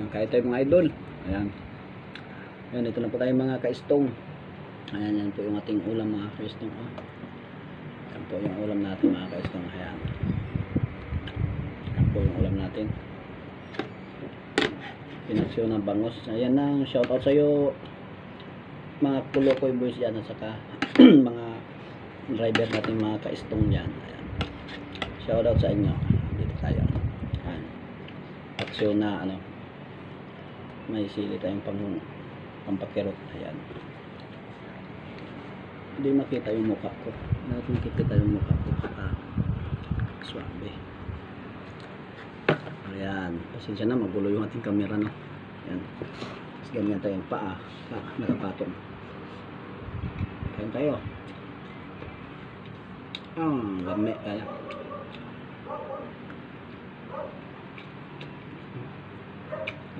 Ayan, kahit tayo mga idol. Ayan. Ayan, ito na po tayo mga ka-istong. Ayan, yan po yung ating ulam mga ka-istong. Oh. Ayan po yung ulam natin mga ka-istong. Ayan. Ayan po yung ulam natin. Pinaksyo ng bangos. Ayan na, shoutout sa iyo mga Kulokoy boys yan at saka mga driver natin mga ka-istong yan. Ayan. Shoutout sa inyo. Dito tayo. Ayan. Aksyon na ano. May sili tayong pampakirot. Ayan. Hindi makita yung mukha ko. Nakikita yung mukha ko. Swabe. Ayan. Pasensya na, magulo yung ating camera, no? Ayan. Tapos ganyan tayong paa. Nakapatong. Kain tayo. Lami. Ayan.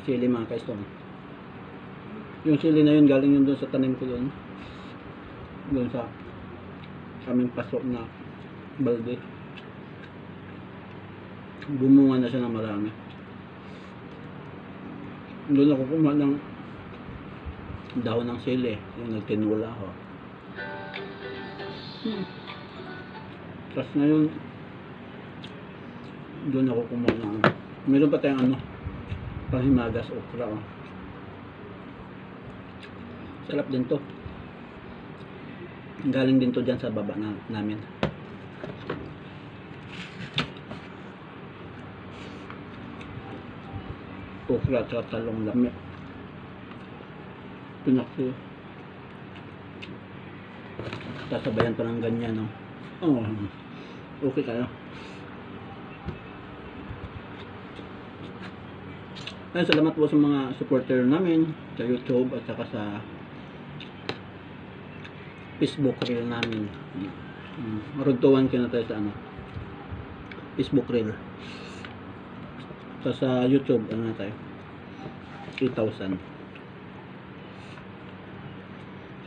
Sili mga ka-istong. Yung sili na yun galing yun doon sa tanim ko doon sa aming pasok na balde. Bumunga na siya ng marami. Doon ako kumuha ng dahon ng sili, yung nagtinula ako. Tapos ngayon doon ako kumuha ng meron pa tayong panghimagas okra. Sarap din to. Galing din to dyan sa baba namin. Okra at talong lami. Pinaksi. Sasabayan pa ng ganyan, no? Oh, okay kayo. Ay, salamat po sa mga supporter namin sa YouTube at saka sa Facebook reel namin. Marugtuwan ko na tayo sa Facebook reel. Sa YouTube na tayo 8,000.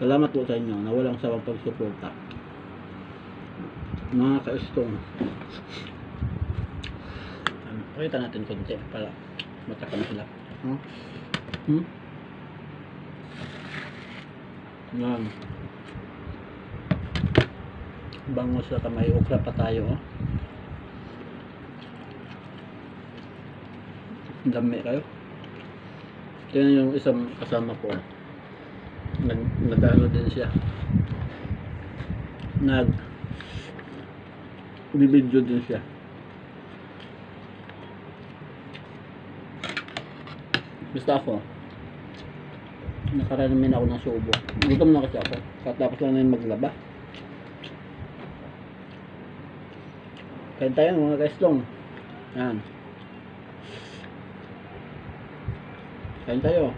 Salamat po sa inyo na walang sawang pagsuporta mga ka-istong. Pakita natin konti para matakam sila. Yan. Bangos at may okra pa tayo. Dami kayo. Tingnan yung isang kasama ko. Nag-ano din siya. Bibidyo din siya. Basta ako, nakaranamin ako ng subo. Gutom na kasi ako. Katapos lang na yung maglaba. Kain tayo mga ka-istong. Yan. Kain tayo.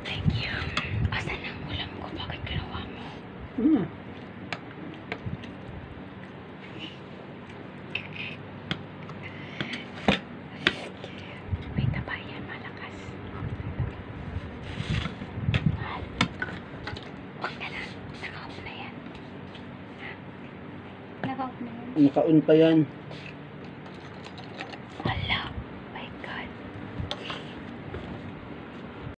Thank you. Asan ang ulam ko? Bakit ginawa mo? May tabayan, malakas. Mahal. Huwag ka na. Naka-off na yan. Naka-off na yan. Naka-on pa yan.